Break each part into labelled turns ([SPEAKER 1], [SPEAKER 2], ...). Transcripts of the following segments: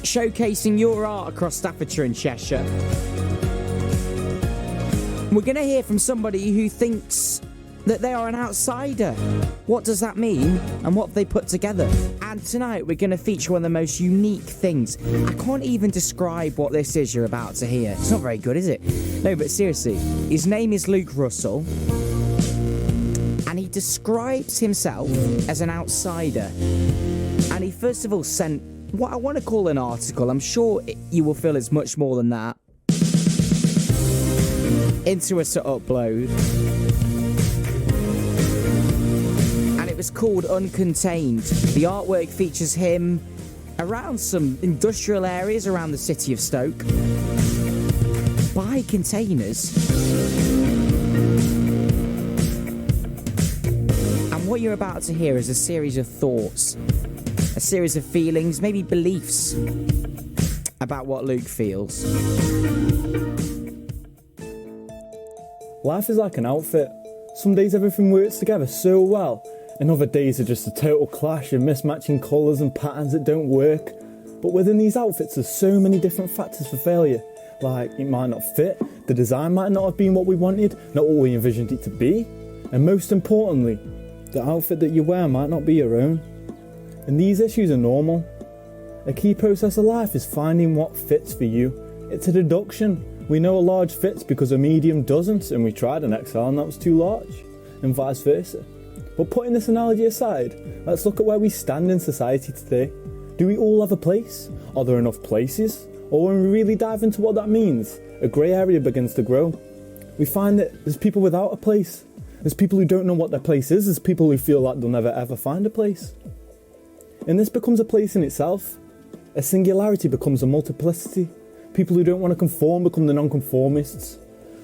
[SPEAKER 1] showcasing your art across Staffordshire and Cheshire. We're going to hear from somebody who thinks that they are an outsider. What does that mean, and what have they put together? And tonight we're going to feature one of the most unique things. I can't even describe what this is you're about to hear. It's not very good, is it? No, but seriously, his name is Luke Russell, and he describes himself as an outsider. And he first of all sent what I want to call an article. I'm sure you will feel it's much more than that. Into us to upload. And it was called Uncontained. The artwork features him around some industrial areas around the city of Stoke. By containers. And what you're about to hear is a series of thoughts, a series of feelings, maybe beliefs about what Luke feels.
[SPEAKER 2] Life is like an outfit. Some days everything works together so well, and other days are just a total clash of mismatching colours and patterns that don't work. But within these outfits there's so many different factors for failure. Like, it might not fit, the design might not have been what we wanted, not what we envisioned it to be, and most importantly, the outfit that you wear might not be your own. And these issues are normal. A key process of life is finding what fits for you. It's a deduction. We know a large fits because a medium doesn't, and we tried an XL and that was too large, and vice versa. But putting this analogy aside, let's look at where we stand in society today. Do we all have a place? Are there enough places? Or when we really dive into what that means, a grey area begins to grow. We find that there's people without a place. There's people who don't know what their place is. There's people who feel like they'll never ever find a place. And this becomes a place in itself. A singularity becomes a multiplicity. People who don't want to conform become the non-conformists.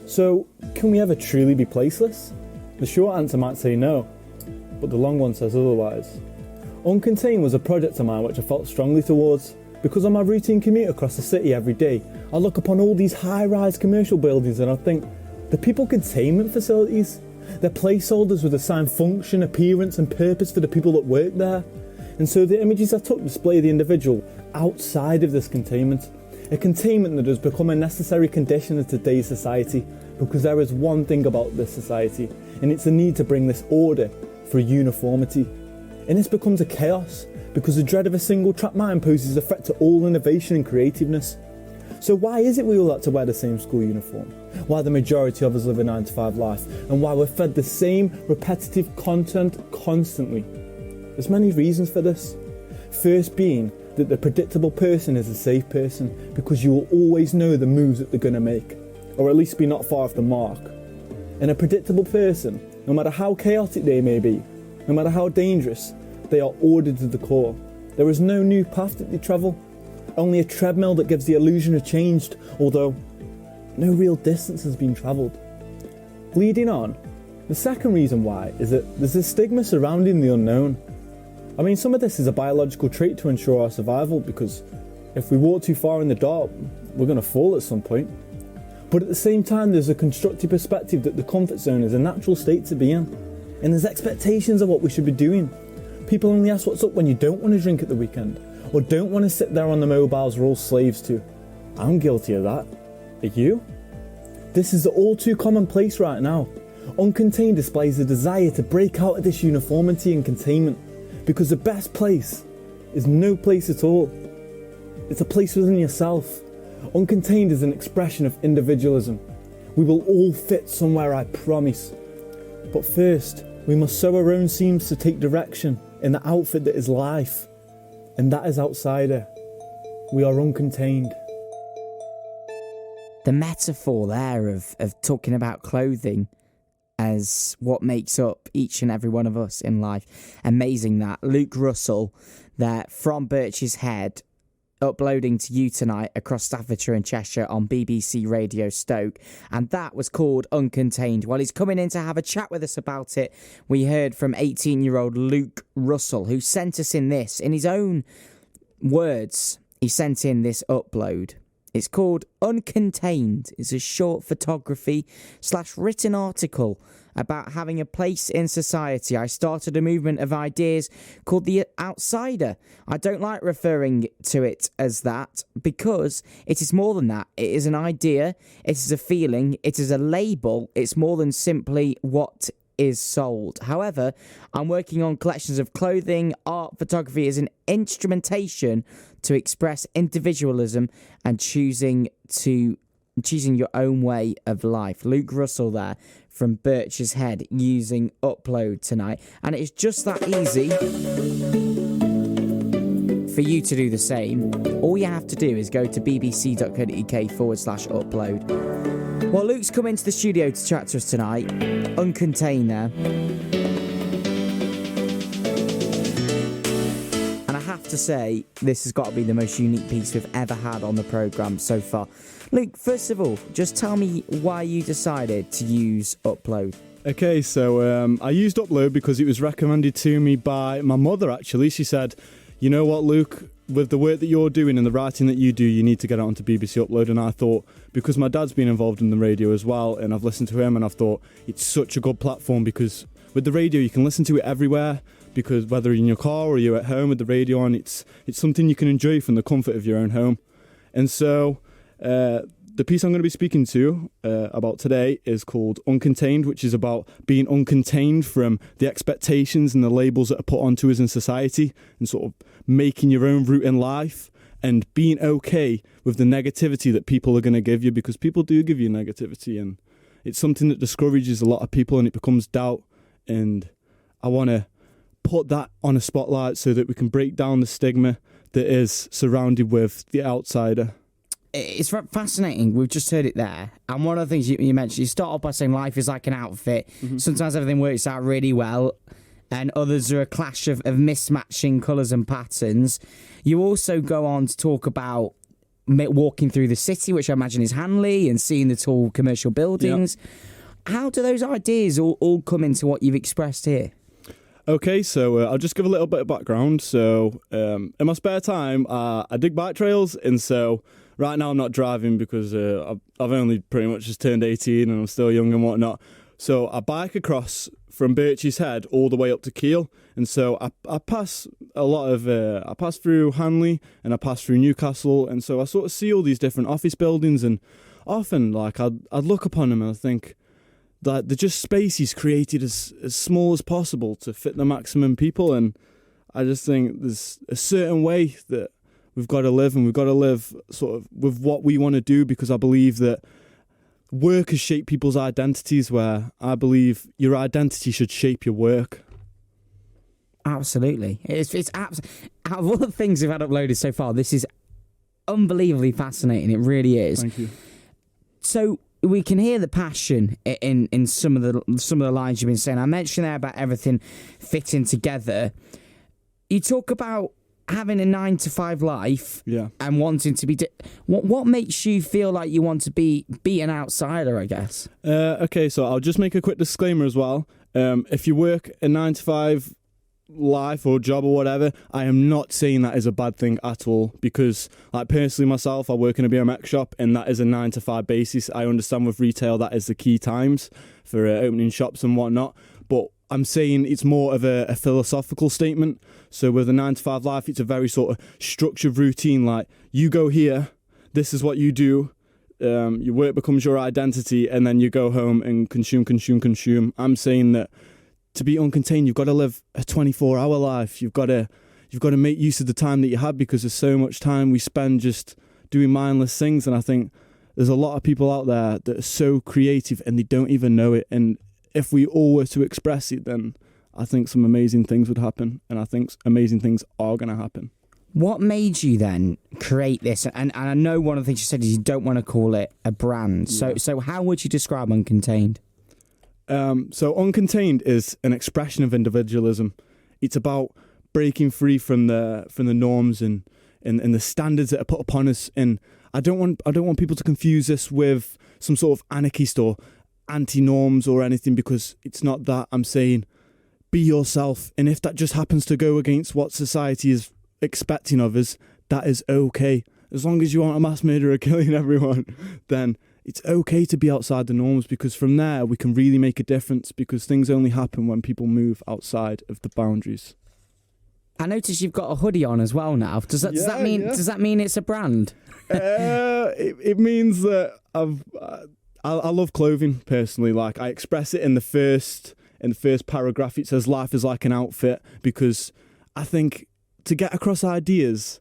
[SPEAKER 2] So, can we ever truly be placeless? The short answer might say no, but the long one says otherwise. Uncontained was a project of mine which I felt strongly towards, because on my routine commute across the city every day, I look upon all these high-rise commercial buildings and I think, the people containment facilities? They're placeholders with assigned function, appearance and purpose for the people that work there. And so the images I took display the individual outside of this containment. A containment that has become a necessary condition of today's society, because there is one thing about this society, and it's the need to bring this order for uniformity. And this becomes a chaos, because the dread of a single trapped mind poses a threat to all innovation and creativeness. So why is it we all like to wear the same school uniform? Why the majority of us live a 9-to-5 life? And why we're fed the same repetitive content constantly? There's many reasons for this. First being that the predictable person is a safe person, because you will always know the moves that they're going to make, or at least be not far off the mark. And a predictable person, no matter how chaotic they may be, no matter how dangerous, they are ordered to the core. There is no new path that they travel, only a treadmill that gives the illusion of change, although no real distance has been travelled. Leading on, the second reason why is that there's a stigma surrounding the unknown. I mean, some of this is a biological trait to ensure our survival, because if we walk too far in the dark, we're going to fall at some point. But at the same time, there's a constructive perspective that the comfort zone is a natural state to be in. And there's expectations of what we should be doing. People only ask what's up when you don't want to drink at the weekend, or don't want to sit there on the mobiles we're all slaves to. I'm guilty of that. Are you? This is the all too commonplace right now. Uncontained displays a desire to break out of this uniformity and containment, because the best place is no place at all. It's a place within yourself. Uncontained is an expression of individualism. We will all fit somewhere, I promise. But first, we must sow our own seams to take direction in the outfit that is life. And that is outsider. We are uncontained.
[SPEAKER 1] The metaphor there of talking about clothing as what makes up each and every one of us in life. Amazing that. Luke Russell there from Birch's Head, uploading to you tonight across Staffordshire and Cheshire on BBC Radio Stoke. And that was called Uncontained. While he's coming in to have a chat with us about it, we heard from 18-year-old Luke Russell, who sent us in this, in his own words, he sent in this upload. It's called Uncontained. It's a short photography / written article about having a place in society. I started a movement of ideas called the outsider. I don't like referring to it as that because it is more than that. It is an idea, it is a feeling, it is a label. It's more than simply what is sold. However, I'm working on collections of clothing, art, photography as an instrumentation to express individualism and choosing your own way of life. Luke Russell there from Birch's Head using Upload tonight. And it's just that easy for you to do the same. All you have to do is go to bbc.co.uk/upload. Well, Luke's come into the studio to chat to us tonight. Uncontained there. And I have to say, this has got to be the most unique piece we've ever had on the programme so far. Luke, first of all, just tell me why you decided to use Upload.
[SPEAKER 2] Okay, so I used Upload because it was recommended to me by my mother, actually. She said, you know what, Luke, with the work that you're doing and the writing that you do, you need to get it onto BBC Upload. And I thought, because my dad's been involved in the radio as well, and I've listened to him, and I've thought it's such a good platform because with the radio you can listen to it everywhere, because whether you're in your car or you're at home with the radio on, it's something you can enjoy from the comfort of your own home. And so the piece I'm going to be speaking to about today is called Uncontained, which is about being uncontained from the expectations and the labels that are put onto us in society and sort of making your own route in life and being okay with the negativity that people are going to give you, because people do give you negativity and it's something that discourages a lot of people and it becomes doubt. And I want to put that on a spotlight so that we can break down the stigma that is surrounded with the outsider.
[SPEAKER 1] It's fascinating. We've just heard it there. And one of the things you mentioned, you start off by saying life is like an outfit. Mm-hmm. Sometimes everything works out really well, and others are a clash of mismatching colours and patterns. You also go on to talk about walking through the city, which I imagine is Hanley, and seeing the tall commercial buildings. Yep. How do those ideas all come into what you've expressed here?
[SPEAKER 2] Okay, so I'll just give a little bit of background. So in my spare time, I dig bike trails, and so right now I'm not driving because I've only pretty much just turned 18 and I'm still young and whatnot. So I bike across from Birch's Head all the way up to Kiel, and so I pass a lot of I pass through Hanley and I pass through Newcastle, and so I sort of see all these different office buildings, and often like I'd look upon them and I think that they're just spaces created as small as possible to fit the maximum people, and I just think there's a certain way that we've got to live, and we've got to live sort of with what we want to do, because I believe that work has shaped people's identities, where I believe your identity should shape your work.
[SPEAKER 1] Absolutely. It's out of all the things we've had uploaded so far, this is unbelievably fascinating. It really is.
[SPEAKER 2] Thank you.
[SPEAKER 1] So we can hear the passion in some of the lines you've been saying. I mentioned there about everything fitting together. You talk about having a 9-to-5 life,
[SPEAKER 2] yeah,
[SPEAKER 1] and wanting to be. What makes you feel like you want to be an outsider, I guess?
[SPEAKER 2] Okay, so I'll just make a quick disclaimer as well. If you work a 9-to-5 life or job or whatever, I am not saying that is a bad thing at all, because like personally myself, I work in a BMX shop and that is a 9-to-5 basis. I understand with retail that is the key times for opening shops and whatnot, but I'm saying it's more of a philosophical statement. So with a 9-to-5 life, it's a very sort of structured routine, like you go here, this is what you do, your work becomes your identity, and then you go home and consume. I'm saying that to be uncontained, you've got to live a 24-hour life. You've got to make use of the time that you have, because there's so much time we spend just doing mindless things. And I think there's a lot of people out there that are so creative and they don't even know it. And if we all were to express it, then I think some amazing things would happen. And I think amazing things are going to happen.
[SPEAKER 1] What made you then create this? And I know one of the things you said is you don't want to call it a brand. Yeah. So how would you describe Uncontained?
[SPEAKER 2] So Uncontained is an expression of individualism. It's about breaking free from the norms and the standards that are put upon us. And I don't want people to confuse this with some sort of anarchist or anti-norms or anything, because it's not that. I'm saying be yourself, and if that just happens to go against what society is expecting of us, that is okay. As long as you aren't a mass murderer killing everyone, then it's okay to be outside the norms, because from there we can really make a difference, because things only happen when people move outside of the boundaries.
[SPEAKER 1] I notice you've got a hoodie on as well now. Does that mean it's a brand?
[SPEAKER 2] It means that I love clothing personally. Like, I express it in the first paragraph. It says life is like an outfit, because I think to get across ideas,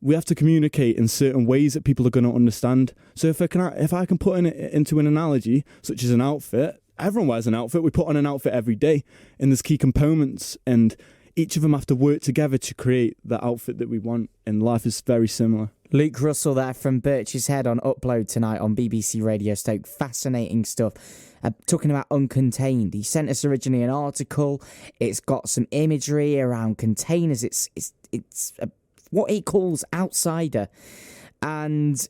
[SPEAKER 2] we have to communicate in certain ways that people are going to understand. So if I can put it into an analogy, such as an outfit, everyone wears an outfit. We put on an outfit every day, and there's key components, and each of them have to work together to create the outfit that we want. And life is very similar.
[SPEAKER 1] Luke Russell there from Birch's Head on Upload tonight on BBC Radio Stoke. Fascinating stuff. Talking about uncontained. He sent us originally an article. It's got some imagery around containers. It's what he calls outsider. And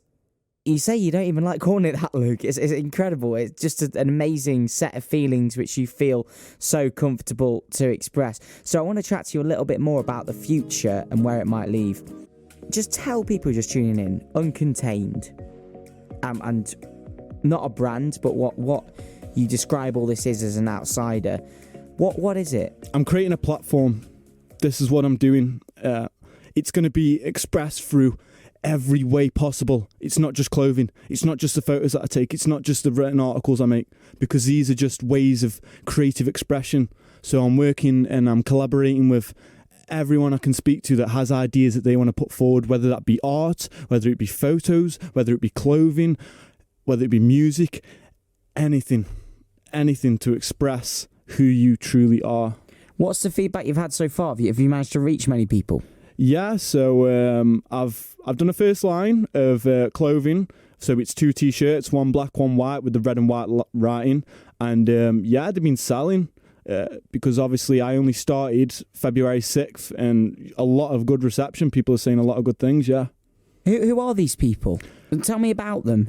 [SPEAKER 1] you say you don't even like calling it that, Luke. It's incredible. It's just an amazing set of feelings which you feel so comfortable to express. So I want to chat to you a little bit more about the future and where it might lead. Just tell people just tuning in, uncontained, and not a brand, but what you describe all this is as an outsider. What is it?
[SPEAKER 2] I'm creating a platform. This is what I'm doing. It's going to be expressed through every way possible. It's not just clothing. It's not just the photos that I take. It's not just the written articles I make, because these are just ways of creative expression. So I'm working and I'm collaborating with everyone I can speak to that has ideas that they want to put forward, whether that be art, whether it be photos, whether it be clothing, whether it be music, anything to express who you truly are.
[SPEAKER 1] What's the feedback you've had so far? Have you managed to reach many people?
[SPEAKER 2] Yeah, so I've done a first line of clothing. So it's 2 t-shirts, one black, one white, with the red and white writing. And they've been selling. Because obviously I only started February 6th, and a lot of good reception. People are saying a lot of good things, yeah.
[SPEAKER 1] Who are these people? Tell me about them.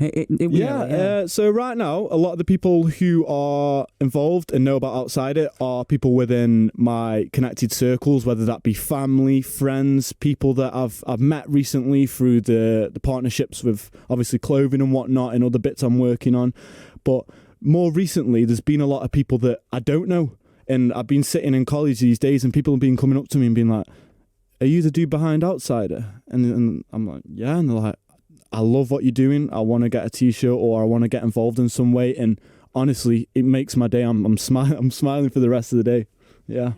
[SPEAKER 2] So right now, a lot of the people who are involved and know about Outsider are people within my connected circles, whether that be family, friends, people that I've met recently through the partnerships with obviously clothing and whatnot and other bits I'm working on. But more recently, there's been a lot of people that I don't know. And I've been sitting in college these days, and people have been coming up to me and being like, "Are you the dude behind Outsider?" And I'm like, "Yeah." And they're like, "I love what you're doing. I want to get a t-shirt, or I want to get involved in some way." And honestly, it makes my day. I'm smiling for the rest of the day. Yeah,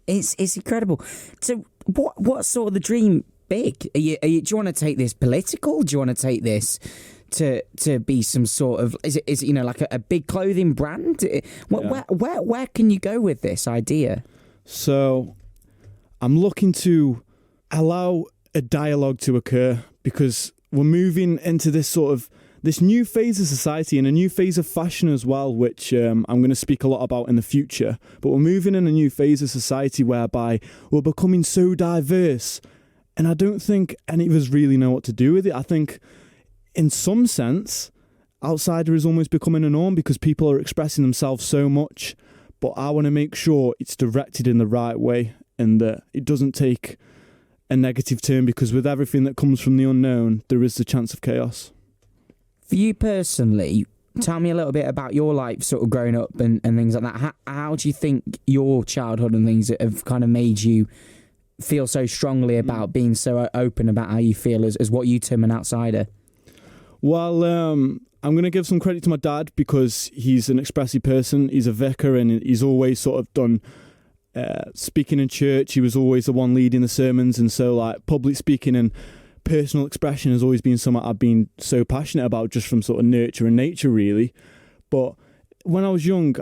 [SPEAKER 1] it's incredible. So what's sort of the dream big? Do you want to take this political? Do you want to take this to be some sort of, is it like a big clothing brand? Where can you go with this idea?
[SPEAKER 2] So I'm looking to allow a dialogue to occur, because we're moving into this new phase of society and a new phase of fashion as well, which I'm going to speak a lot about in the future. But we're moving in a new phase of society whereby we're becoming so diverse, and I don't think any of us really know what to do with it. I think in some sense, Outsider is almost becoming a norm, because people are expressing themselves so much. But I want to make sure it's directed in the right way, and that it doesn't take a negative turn, because with everything that comes from the unknown, there is the chance of chaos.
[SPEAKER 1] For you personally, tell me a little bit about your life sort of growing up and things like that. How do you think your childhood and things have kind of made you feel so strongly about being so open about how you feel as what you term an outsider?
[SPEAKER 2] Well, I'm going to give some credit to my dad, because he's an expressive person. He's a vicar, and he's always sort of done speaking in church. He was always the one leading the sermons, and so like public speaking and personal expression has always been something I've been so passionate about, just from sort of nurture and nature, really. But when I was young,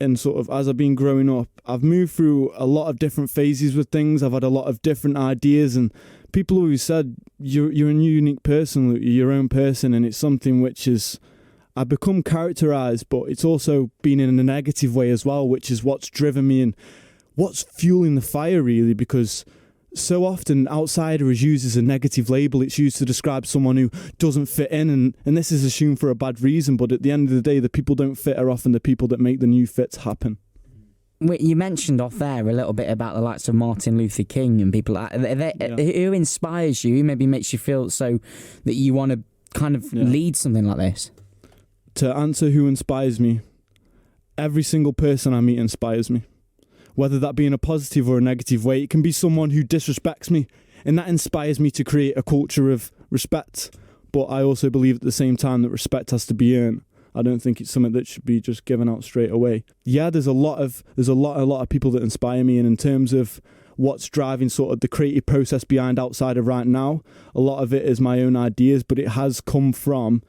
[SPEAKER 2] and sort of as I've been growing up, I've moved through a lot of different phases with things. I've had a lot of different ideas, and people always said, you're a unique person, Luke, you're your own person. And it's something which is, I've become characterised, but it's also been in a negative way as well, which is what's driven me and what's fueling the fire, really, because so often outsider is used as a negative label. It's used to describe someone who doesn't fit in, and this is assumed for a bad reason, but at the end of the day, the people don't fit are often the people that make the new fits happen.
[SPEAKER 1] You mentioned off there a little bit about the likes of Martin Luther King and people like that. Who inspires you? Who maybe makes you feel so that you want to kind of lead something like this?
[SPEAKER 2] To answer who inspires me, every single person I meet inspires me. Whether that be in a positive or a negative way, it can be someone who disrespects me, and that inspires me to create a culture of respect. But I also believe at the same time that respect has to be earned. I don't think it's something that should be just given out straight away. Yeah, there's a lot of people that inspire me, and in terms of what's driving sort of the creative process behind Outsider right now, a lot of it is my own ideas, but it has come from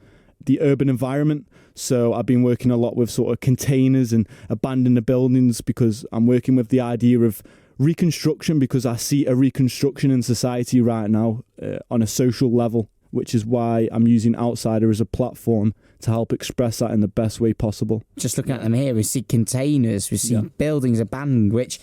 [SPEAKER 2] the urban environment. So I've been working a lot with sort of containers and abandoned buildings, because I'm working with the idea of reconstruction, because I see a reconstruction in society right now on a social level, which is why I'm using Outsider as a platform to help express that in the best way possible.
[SPEAKER 1] Just looking at them here, we see containers, we see buildings abandoned, which...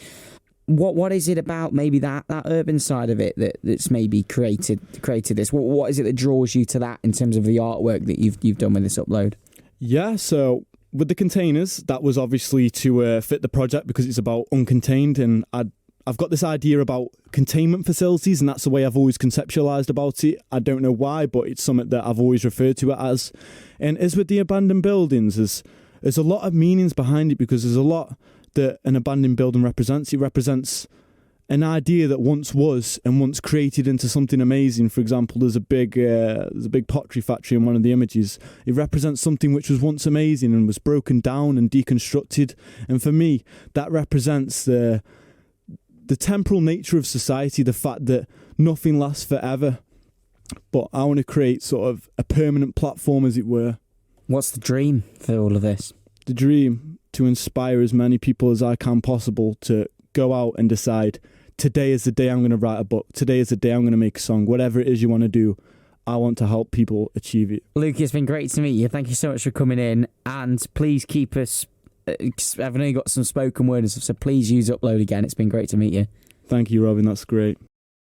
[SPEAKER 1] What is it about maybe that urban side of it that's maybe created this? What is it that draws you to that in terms of the artwork that you've done with this upload?
[SPEAKER 2] Yeah, so with the containers, that was obviously to fit the project, because it's about uncontained, and I've got this idea about containment facilities, and that's the way I've always conceptualised about it. I don't know why, but it's something that I've always referred to it as. And as with the abandoned buildings, there's a lot of meanings behind it, because there's a lot that an abandoned building represents. It represents an idea that once was and once created into something amazing. For example, there's a big pottery factory in one of the images. It represents something which was once amazing and was broken down and deconstructed. And for me, that represents the temporal nature of society, the fact that nothing lasts forever. But I want to create sort of a permanent platform, as it were.
[SPEAKER 1] What's the dream for all of this?
[SPEAKER 2] The dream, to inspire as many people as I can possible to go out and decide, today is the day I'm going to write a book, today is the day I'm going to make a song, whatever it is you want to do, I want to help people achieve it.
[SPEAKER 1] Luke, it's been great to meet you. Thank you so much for coming in, and please keep us, I've only got some spoken word and stuff, so please use Upload again. It's been great to meet you.
[SPEAKER 2] Thank you, Robin, that's great.